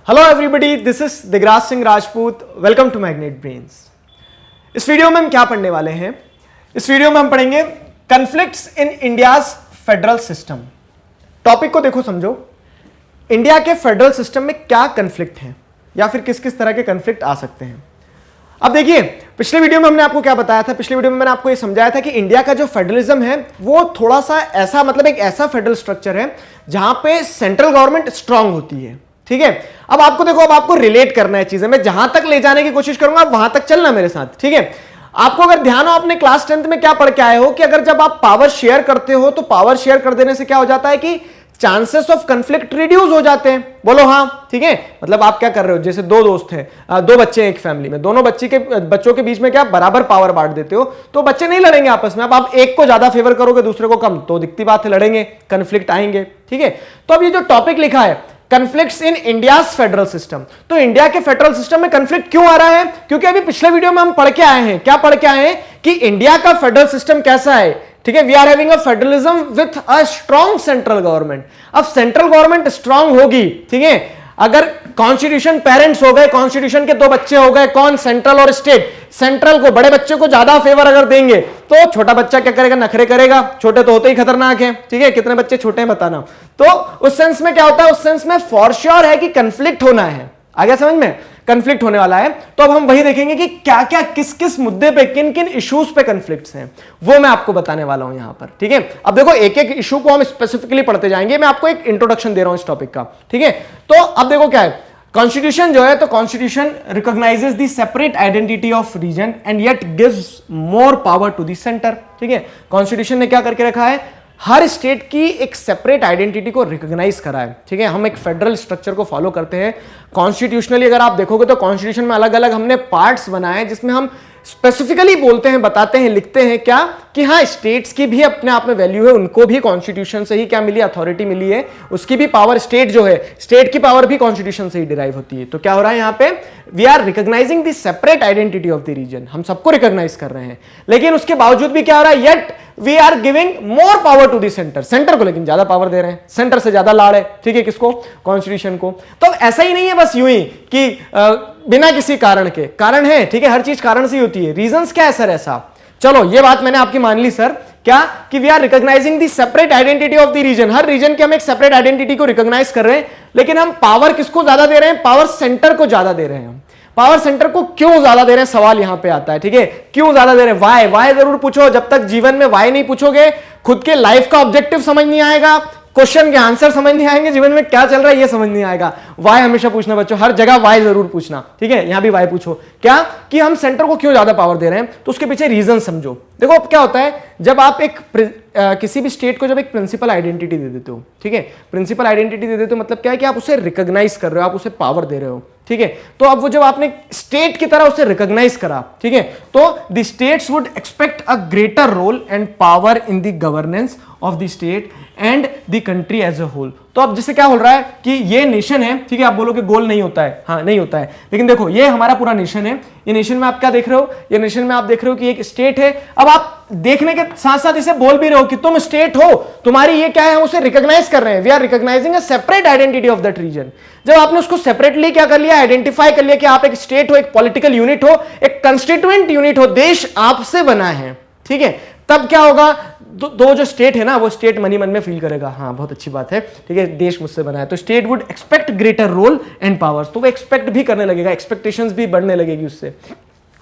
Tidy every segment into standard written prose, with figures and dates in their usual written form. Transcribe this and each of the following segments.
Hello everybody, this is Digraj Singh Rajput. Welcome to Magnet Brains. इस video में हम क्या पढ़ने वाले हैं? इस वीडियो में हम पढ़ेंगे conflicts in India's federal system. Topic को देखो, समझो। इंडिया के फेडरल सिस्टम में क्या कॉन्फ्लिक्ट है या फिर किस किस तरह के कॉन्फ्लिक्ट आ सकते हैं। अब देखिए, पिछले वीडियो में हमने आपको क्या बताया था? पिछले वीडियो में मैंने आपको ये समझाया था कि इंडिया का जो फेडरलिज्म है वो थोड़ा सा ऐसा, मतलब एक ऐसा फेडरल स्ट्रक्चर है जहां पे सेंट्रल गवर्नमेंट स्ट्रांग होती है। ठीक है, अब आपको देखो, अब आपको रिलेट करना है चीजें। मैं जहां तक ले जाने की कोशिश करूंगा वहां तक चलना मेरे साथ। ठीक है, आपको अगर ध्यान हो, आपने क्लास 10th में क्या पढ़ के आए हो कि अगर जब आप पावर शेयर करते हो तो पावर शेयर कर देने से क्या हो जाता है कि चांसेस ऑफ कंफ्लिक्ट रिड्यूस हो जाते हैं। बोलो हाँ। ठीक है, मतलब आप क्या कर रहे हो, जैसे दो दोस्त हैं, दो बच्चे हैं एक फैमिली में, दोनों बच्चों के बीच में क्या बराबर पावर बांट देते हो तो बच्चे नहीं लड़ेंगे आपस में। अब आप एक को ज्यादा फेवर करोगे, दूसरे को कम, तो दिखती बात है लड़ेंगे, कंफ्लिक्ट आएंगे। ठीक है, तो अब ये जो टॉपिक लिखा है conflicts in India's federal system, तो इंडिया के फेडरल सिस्टम में कॉन्फ्लिक्ट क्यों आ रहा है? क्योंकि अभी पिछले वीडियो में हम पढ़ के आए हैं, क्या पढ़ के आए हैं कि इंडिया का फेडरल सिस्टम कैसा है। ठीक है, we are having a federalism with a strong central government. अब सेंट्रल गवर्नमेंट स्ट्रांग होगी, ठीक है, अगर कॉन्स्टिट्यूशन पेरेंट्स हो गए, कॉन्स्टिट्यूशन के दो बच्चे हो गए, कौन? सेंट्रल और स्टेट। सेंट्रल को, बड़े बच्चे को ज्यादा फेवर अगर देंगे तो छोटा बच्चा क्या करेगा? नखरे करेगा। छोटे तो होते ही खतरनाक है। ठीक है, कितने बच्चे छोटे हैं बताना। तो उस सेंस में क्या होता है? उस सेंस में फॉर श्योर है कि कंफ्लिक्ट होना है। आ गया समझ में? कंफ्लिक्ट होने वाला है। तो अब हम वही देखेंगे कि क्या क्या, किस किस मुद्दे पे, किन किन इश्यूज पे कंफ्लिक्ट्स हैं, वो मैं आपको बताने वाला हूं यहां पर। ठीक है, अब देखो एक एक इशू को हम स्पेसिफिकली पढ़ते जाएंगे। मैं आपको एक इंट्रोडक्शन दे रहा हूं इस टॉपिक का। ठीक है, तो अब देखो क्या है, कॉन्स्टिट्यूशन जो है, तो constitution recognizes the separate identity of region and yet gives more power to the center. ठीक है, कॉन्स्टिट्यूशन ने क्या करके रखा है? हर स्टेट की एक सेपरेट आइडेंटिटी को रिकॉग्नाइज करा है। ठीक है, हम एक फेडरल स्ट्रक्चर को फॉलो करते हैं कॉन्स्टिट्यूशनली। अगर आप देखोगे तो कॉन्स्टिट्यूशन में अलग अलग हमने पार्ट्स बनाए जिसमें हम स्पेसिफिकली बोलते हैं, बताते हैं, लिखते हैं क्या कि हाँ, स्टेट्स की भी अपने आप में वैल्यू है, उनको भी कॉन्स्टिट्यूशन से ही क्या मिली? अथॉरिटी मिली है, उसकी भी पावर, स्टेट जो है, स्टेट की पावर भी कॉन्स्टिट्यूशन से ही डिराइव होती है। तो क्या हो रहा है यहाँ पे? We are recognizing the separate identity of the region. हम सबको रिकॉग्नाइज कर रहे हैं, लेकिन उसके बावजूद भी क्या हो रहा है? Yet we are giving more power to the center. Center को लेकिन ज्यादा पावर दे रहे हैं, सेंटर से ज्यादा लाड़ है। ठीक है, किसको? कॉन्स्टिट्यूशन को। तो ऐसा ही नहीं है बस यूं ही कि बिना किसी कारण के। कारण है, ठीक है, हर चीज कारण से ही होती है। रीजंस क्या है सर ऐसा? चलो ये बात मैंने आपकी मान ली सर, क्या कि we are recognizing the separate identity of the region. हर रीजन की हम एक सेपरेट आइडेंटिटी को रिकॉग्नाइज कर रहे हैं, लेकिन हम पावर किसको ज्यादा दे रहे हैं? पावर सेंटर को ज्यादा दे रहे हैं। हम पावर सेंटर को क्यों ज्यादा दे रहे हैं? सवाल यहां पे आता है। ठीक है, क्यों ज्यादा दे रहे हैं? वाई? वाई जरूर पूछो। जब तक जीवन में वाई नहीं पूछोगे, खुद के लाइफ का ऑब्जेक्टिव समझ नहीं आएगा, क्वेश्चन के आंसर समझ नहीं आएंगे, जीवन में क्या चल रहा है ये समझ नहीं आएगा। वाई हमेशा पूछना बच्चों, हर जगह वाई जरूर पूछना। ठीक है, यहां भी वाई पूछो। क्या कि हम सेंटर को क्यों ज्यादा पावर दे रहे हैं, तो उसके पीछे रीजन समझो। देखो अब क्या होता है, जब आप एक किसी भी स्टेट को जब एक प्रिंसिपल आइडेंटिटी दे देते हो, ठीक है, प्रिंसिपल आइडेंटिटी दे देते हो मतलब क्या है कि आप उसे रिकॉग्नाइज कर रहे हो, आप उसे पावर दे रहे हो। ठीक है, तो अब वो जब आपने स्टेट की तरह उसे रिकॉग्नाइज करा, ठीक है, तो the states would expect a greater role and power in the governance of the state and the country as a whole. तो अब जिससे क्या हो रहा है कि ये नेशन है, ठीक है, आप बोलोगे गोल नहीं होता है, हाँ नहीं होता है, लेकिन देखो ये हमारा पूरा नेशन है। ये नेशन में आप क्या देख रहे हो? ये नेशन में आप देख रहे हो कि एक स्टेट है। अब आप देखने के साथ साथ इसे बोल भी रहे हो कि तुम स्टेट हो, तुम्हारी ये क्या है, हम उसे रिकॉग्नाइज कर रहे हैं। We are recognizing a separate identity of that region. जब आपने उसको सेपरेटली क्या कर लिया? आइडेंटिफाई कर लिया कि आप एक स्टेट हो, एक पॉलिटिकल यूनिट हो, एक कंस्टिट्यूएंट यूनिट हो, देश आपसे बना है। ठीक है, तब क्या होगा? दो जो स्टेट है ना, वो स्टेट मन ही मन में फील करेगा, हाँ बहुत अच्छी बात है, ठीक है, देश मुझसे बना है। तो state would expect greater role and powers, तो वो एक्सपेक्ट भी करने लगेगा, एक्सपेक्टेशंस भी बढ़ने लगेगी उससे।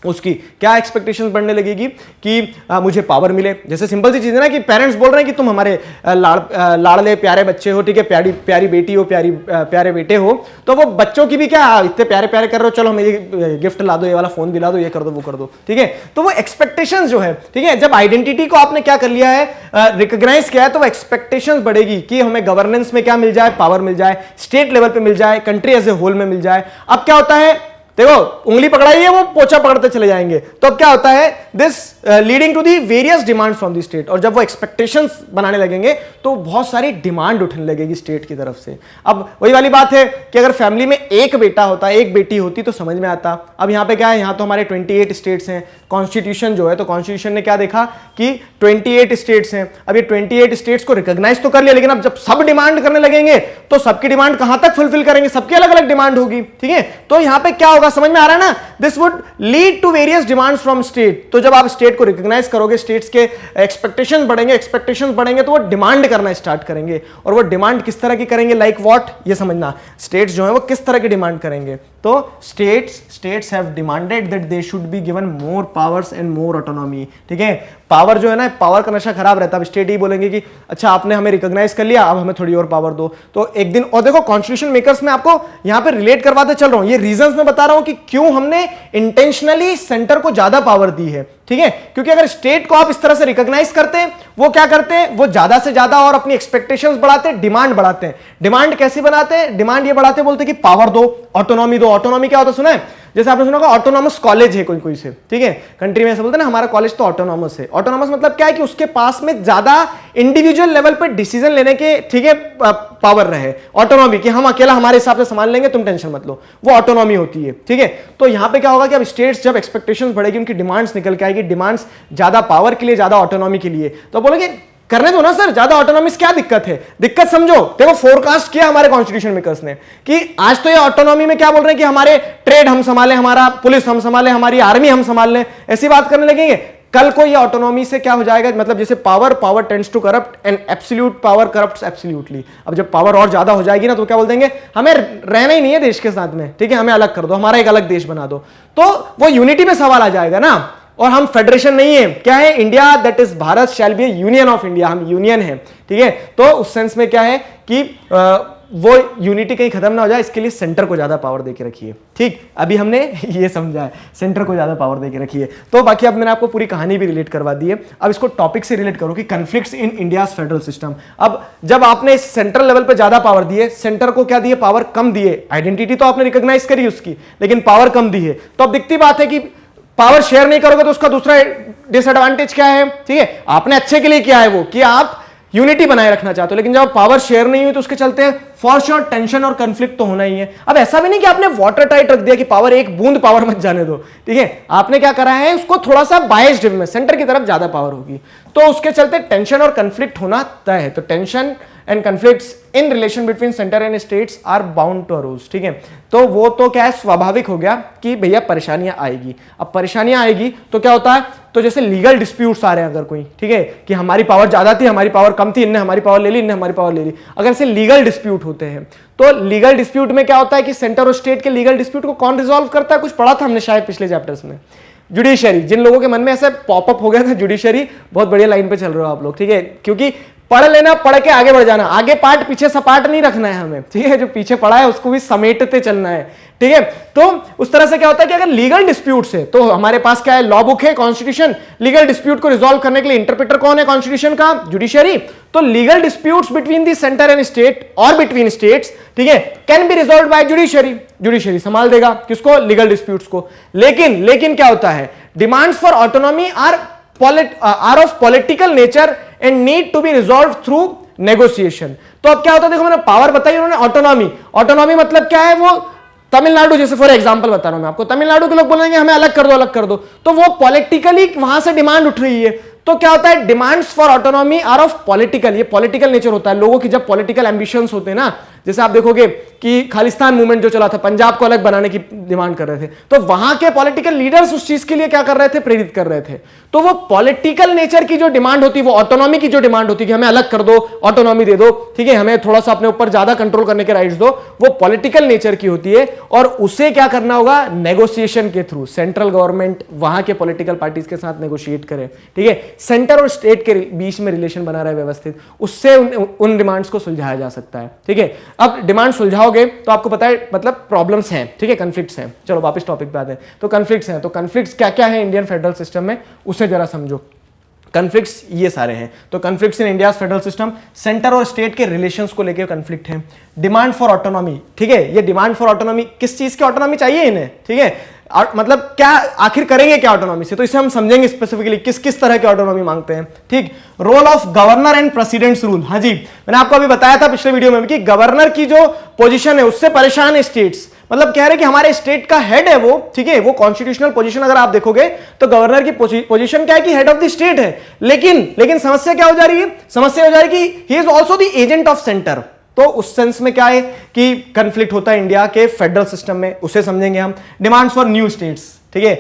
उसकी क्या एक्सपेक्टेशंस बढ़ने लगेगी कि मुझे पावर मिले। जैसे सिंपल सी चीज है ना कि पेरेंट्स बोल रहे हैं कि तुम हमारे लाड़ले प्यारे बच्चे हो, ठीक है, प्यारी प्यारी बेटी हो, प्यारे बेटे हो, तो वो बच्चों की भी क्या इतने प्यारे प्यारे कर रहे हो, चलो हमें ये गिफ्ट ला दो, ये वाला फोन दिला दो, ये कर दो, वो कर दो। ठीक है, तो वो एक्सपेक्टेशंस जो है, ठीक है, जब आइडेंटिटी को आपने क्या कर लिया है, रिकॉग्नाइज किया है, तो वो एक्सपेक्टेशंस बढ़ेगी कि हमें गवर्नेंस में क्या मिल जाए? पावर मिल जाए, स्टेट लेवल पे मिल जाए, कंट्री एज ए होल में मिल जाए। अब क्या होता है, देखो उंगली पकड़ाई है, वो पोछा पकड़ते चले जाएंगे। तो अब क्या होता है, this leading to the various demand from the state. और जब वो एक्सपेक्टेशंस बनाने लगेंगे तो बहुत सारी डिमांड उठने लगेगी स्टेट की तरफ से। अब वही वाली बात है कि अगर फैमिली में एक बेटा होता, एक बेटी होती तो समझ में आता। अब यहाँ पे क्या है, यहाँ तो हमारे 28 स्टेट्स हैं, कॉन्स्टिट्यूशन जो है, तो कॉन्स्टिट्यूशन ने क्या देखा कि 28 स्टेट्स हैं। अब ये 28 स्टेट्स को रिकॉग्नाइज तो कर लिया, लेकिन अब जब सब डिमांड करने लगेंगे तो सबकी डिमांड कहां तक फुलफिल करेंगे, सबकी अलग अलग डिमांड होगी, ठीक है। तो यहां पे क्या होगा, समझ में आ रहा है ना, this would lead to various demands from state. तो जब आप स्टेट को रिकॉग्नाइज करोगे, स्टेट्स के एक्सपेक्टेशंस बढ़ेंगे तो वो डिमांड करना स्टार्ट करेंगे। और वो डिमांड किस तरह की करेंगे, लाइक व्हाट, ये समझना, स्टेट्स जो है वो किस तरह की डिमांड करेंगे। तो states have demanded that they should be given more powers and more autonomy, ठीक है। पावर जो है ना, पावर का नशा खराब रहता है। अब स्टेट ही बोलेंगे कि अच्छा आपने हमें रिकॉग्नाइज कर लिया, अब हमें थोड़ी और पावर दो। तो एक दिन, और देखो कॉन्स्टिट्यूशन मेकर्स में आपको यहां पे रिलेट करवाते चल रहा हूं, ये रीजंस मैं बता रहा हूं कि क्यों हमने इंटेंशनली सेंटर को ज्यादा पावर दी है, ठीक है। क्योंकि अगर स्टेट को आप इस तरह से रिकॉग्नाइज करते हैं, वो क्या करते हैं, वो ज्यादा से ज्यादा और अपनी एक्सपेक्टेशंस बढ़ाते हैं, डिमांड बढ़ाते हैं। डिमांड कैसी बनाते हैं, डिमांड ये बढ़ाते, बोलते कि पावर दो, ऑटोनॉमी दो। ऑटोनॉमी क्या होता है, सुना है, जैसे आपने सुना होगा ऑटोनॉमस कॉलेज है कोई से, ठीक है, कंट्री में ऐसे बोलते हैं ना, हमारा कॉलेज तो ऑटोनॉमस है। ऑटोनॉमस मतलब क्या है कि उसके पास में ज्यादा इंडिविजुअल लेवल पे डिसीजन लेने के, ठीक है, पावर रहे। ऑटोनॉमी कि हम अकेला हमारे हिसाब से संभाल लेंगे, तुम टेंशन मत लो, वो ऑटोनॉमी होती है, ठीक है। तो यहां पे क्या होगा कि अब स्टेट्स जब एक्सपेक्टेशंस बढ़ेगी, उनकी डिमांड्स निकल के आएगी, डिमांड्स ज्यादा पावर के लिए, ज्यादा ऑटोनॉमी के लिए, तो बोलोगे करने दो ना सर, ज्यादा ऑटोनॉमी, क्या दिक्कत है। दिक्कत समझो, देखो फोरकास्ट किया हमारे कॉन्स्टिट्यूशन मेकर्स ने कि आज तो ये ऑटोनॉमी में क्या बोल रहे हैं कि हमारे ट्रेड हम संभालें, हमारा पुलिस हम संभालें, हमारी आर्मी हम संभाल लें, ऐसी बात करने लगेंगे। कल को ये ऑटोनॉमी से क्या हो जाएगा, मतलब जैसे power tends to corrupt and absolute power corrupts absolutely. अब जब पावर और ज्यादा हो जाएगी ना, तो क्या बोल देंगे, हमें रहना ही नहीं है देश के साथ में, ठीक है, हमें अलग कर दो, हमारा एक अलग देश बना दो। तो वो यूनिटी में सवाल आ जाएगा ना। और हम फेडरेशन नहीं है, क्या है, India that is Bharat shall be union of India, हम यूनियन है, ठीक है। तो उस सेंस में क्या है कि वो यूनिटी कहीं खत्म ना हो जाए, इसके लिए सेंटर को ज्यादा पावर देके रखिए, ठीक। अभी हमने ये समझा है, सेंटर को ज्यादा पावर देके रखिए। तो बाकी अब मैंने आपको पूरी कहानी भी रिलेट करवा दी है। अब इसको टॉपिक से रिलेट करो कि conflicts in India's federal system. अब जब आपने सेंट्रल लेवल पे ज्यादा पावर दी है, सेंटर को क्या दिए, पावर कम दिए। आइडेंटिटी तो आपने रिकॉग्नाइज करी उसकी, लेकिन पावर कम दी है। तो अब दिखती बात है कि पावर शेयर नहीं करोगे तो उसका दूसरा डिसएडवांटेज क्या है, ठीक है, आपने अच्छे के लिए किया है वो कि आप यूनिटी बनाए रखना चाहते हो, लेकिन जब पावर शेयर नहीं हुई तो उसके चलते फॉर श्योर टेंशन और कंफ्लिक्ट तो होना ही है। अब ऐसा भी नहीं कि आपने वाटर टाइट रख दिया कि पावर एक बूंद पावर मत जाने दो, ठीक है, आपने क्या करा है, उसको थोड़ा सा बायस्ड में, सेंटर की तरफ ज्यादा पावर होगी, तो उसके चलते टेंशन और कंफ्लिक्ट होना तय है। तो tension and conflicts in relation between centre and states are bound to arise, ठीक है। तो वो तो क्या है, स्वाभाविक हो गया कि भैया परेशानियां आएगी। अब परेशानियां आएगी तो क्या होता है, तो जैसे लीगल डिस्प्यूट्स आ रहे हैं अगर कोई, ठीक है, कि हमारी पावर ज्यादा थी, हमारी पावर कम थी, इनने हमारी पावर ले ली, इनने हमारी पावर ले ली, अगर से लीगल डिस्प्यूट होते हैं, तो लीगल डिस्प्यूट में क्या होता है कि सेंटर और स्टेट के लीगल डिस्प्यूट को कौन रिजॉल्व करता है, कुछ पढ़ा था हमने शायद पिछले चैप्टर्स में, जुडिशरी। जिन लोगों के मन में ऐसे पॉपअप हो गया था जुडिशरी, बहुत बढ़िया लाइन पे चल रहे हो आप लोग, ठीक है, क्योंकि पढ़ लेना, पढ़ के आगे बढ़ जाना, आगे पार्ट पीछे सपाट नहीं रखना है हमें, ठीक है, जो पीछे पढ़ा है उसको भी समेटते चलना है, ठीक है। तो उस तरह से क्या होता है कि अगर लीगल डिस्प्यूट्स है तो हमारे पास क्या है, लॉ बुक है, कॉन्स्टिट्यूशन। लीगल डिस्प्यूट को रिजॉल्व करने के लिए इंटरप्रेटर कौन है कॉन्स्टिट्यूशन का, जुडिशरी। तो legal disputes between the centre and state और बिटवीन स्टेट्स, ठीक है, can be resolve by judiciary. Judiciary संभाल देगा किसको, लीगल डिस्प्यूट्स को। लेकिन क्या होता है, demands for autonomy are of political nature and need to be resolve through negotiation. तो अब क्या होता है, देखो मैंने पावर बताई उन्होंने, ऑटोनॉमी मतलब क्या है, वो तमिलनाडु जैसे फॉर एग्जांपल बता रहा हूं मैं आपको, तमिलनाडु के लोग बोलेंगे हमें अलग कर दो, तो वो पॉलिटिकली वहां से डिमांड उठ रही है। तो क्या होता है, demands for autonomy are of political, ये पॉलिटिकल नेचर होता है लोगों की, जब पॉलिटिकल एम्बिशंस होते हैं ना, जैसे आप देखोगे कि खालिस्तान मूवमेंट जो चला था, पंजाब को अलग बनाने की डिमांड कर रहे थे, तो वहां के पॉलिटिकल लीडर्स उस चीज के लिए क्या कर रहे थे, प्रेरित कर रहे थे। तो वो पॉलिटिकल नेचर की जो डिमांड होती है, वो ऑटोनॉमी की जो डिमांड होती है कि हमें अलग कर दो, ऑटोनॉमी दे दो, ठीक है, हमें थोड़ा सा अपने ऊपर ज्यादा कंट्रोल करने के राइट्स दो, वो पॉलिटिकल नेचर की होती है। और उसे क्या करना होगा, नेगोशिएशन के थ्रू, सेंट्रल गवर्नमेंट वहां के पॉलिटिकल पार्टीज के साथ नेगोशिएट करे, ठीक है, सेंटर और स्टेट के बीच में रिलेशन बना रहा है व्यवस्थित, उससे उन डिमांड्स को सुलझाया जा सकता है, ठीक है। अब डिमांड सुलझाओगे तो आपको पता है मतलब प्रॉब्लम्स हैं, ठीक है, कॉन्फ्लिक्ट्स हैं। चलो वापस टॉपिक पे आते हैं। तो कॉन्फ्लिक्ट्स हैं, तो कॉन्फ्लिक्ट्स क्या क्या है इंडियन फेडरल सिस्टम में, उसे जरा समझो। कन्फ्लिक्ट्स ये सारे हैं। तो conflicts in India federal system, centre और स्टेट के रिलेशंस को लेकर कन्फ्लिक्ट है। डिमांड फॉर ऑटोनॉमी, ठीक है, ये डिमांड फॉर ऑटोनॉमी, किस चीज की ऑटोनॉमी चाहिए इन्हें, ठीक है, मतलब क्या आखिर करेंगे क्या ऑटोनॉमी से, तो इसे हम समझेंगे स्पेसिफिकली किस किस तरह की ऑटोनॉमी मांगते हैं। ठीक, role of governor and president's rule, हाँ जी, मैंने आपको अभी बताया था पिछले वीडियो में कि गवर्नर की जो पोजीशन है उससे परेशान है स्टेट्स, मतलब कह रहे कि हमारे स्टेट का हेड है वो, ठीक है, वो कॉन्स्टिट्यूशनल पोजीशन अगर आप देखोगे तो गवर्नर की पोजीशन क्या है कि हेड ऑफ द स्टेट है, लेकिन समस्या क्या हो जा रही है, समस्या हो जा रही है कि he is also the agent of centre. तो उस सेंस में क्या है कि कंफ्लिक्ट होता है इंडिया के फेडरल सिस्टम में, उसे समझेंगे हम। डिमांड्स फॉर न्यू स्टेट्स, ठीक है,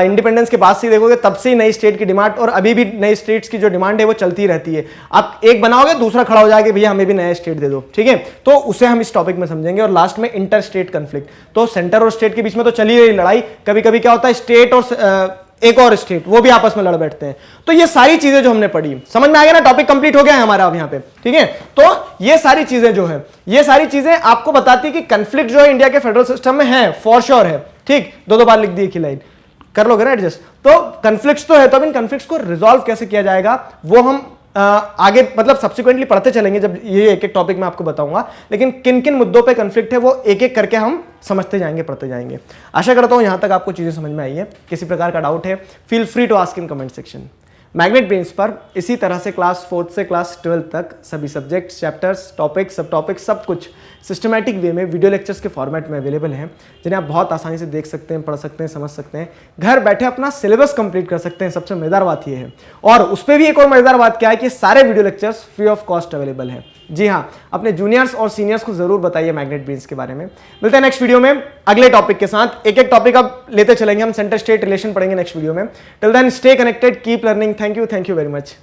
इंडिपेंडेंस के बाद से देखोगे तब से नई स्टेट की डिमांड, और अभी भी नई स्टेट्स की जो डिमांड है वो चलती रहती है। आप एक बनाओगे दूसरा खड़ा हो जाएगा, भैया हमें भी नया स्टेट दे दो, ठीक है, तो उसे हम इस टॉपिक में समझेंगे। और लास्ट में इंटर स्टेट कंफ्लिक्ट, तो सेंटर और स्टेट के बीच में तो चली रही लड़ाई, कभी कभी क्या होता है स्टेट और एक और स्टेट वो भी आपस में लड़ बैठते हैं। तो ये सारी चीजें जो हमने पढ़ी, समझ में आ गया ना, टॉपिक कंप्लीट हो गया है हमारा अब यहाँ पे, ठीक है। तो ये सारी चीजें जो है, ये सारी चीजें आपको बताती है कि कंफ्लिक्ट जो है इंडिया के फेडरल सिस्टम में है, फॉर श्योर है, ठीक, दो बार लिख दी एक ही लाइन, कर लोगे ना एडजस्ट। तो कंफ्लिक्ट्स तो है, तो अब इन कंफ्लिक्ट्स को रिजॉल्व कैसे किया जाएगा वो हम आगे मतलब सब्सिक्वेंटली पढ़ते चलेंगे जब ये एक एक टॉपिक में आपको बताऊंगा, लेकिन किन किन मुद्दों पे कंफ्लिक्ट है वो एक एक करके हम समझते जाएंगे, पढ़ते जाएंगे। आशा करता हूं यहां तक आपको चीजें समझ में आई है। किसी प्रकार का डाउट है feel free to ask in comment section. Magnet Brains पर इसी तरह से क्लास 4 से क्लास 12 तक सभी सब्जेक्ट्स, चैप्टर्स, टॉपिक्स, सब टॉपिक्स, सब कुछ सिस्टमैटिक वे में वीडियो लेक्चर्स के फॉर्मेट में अवेलेबल हैं, जिन्हें आप बहुत आसानी से देख सकते हैं, पढ़ सकते हैं, समझ सकते हैं, घर बैठे अपना सिलेबस कंप्लीट कर सकते हैं। सबसे मजेदार बात यह है, और उस पर भी एक और मजेदार बात क्या है कि सारे video lectures free of cost available है। जी हाँ, अपने जूनियर्स और सीनियर्स को जरूर बताइए मैग्नेट ब्रेन्स के बारे में। मिलते हैं नेक्स्ट वीडियो में अगले टॉपिक के साथ। एक एक टॉपिक अब लेते चलेंगे हम, सेंटर स्टेट रिलेशन पढ़ेंगे नेक्स्ट वीडियो में। Till then stay connected, keep learning. Thank you very much.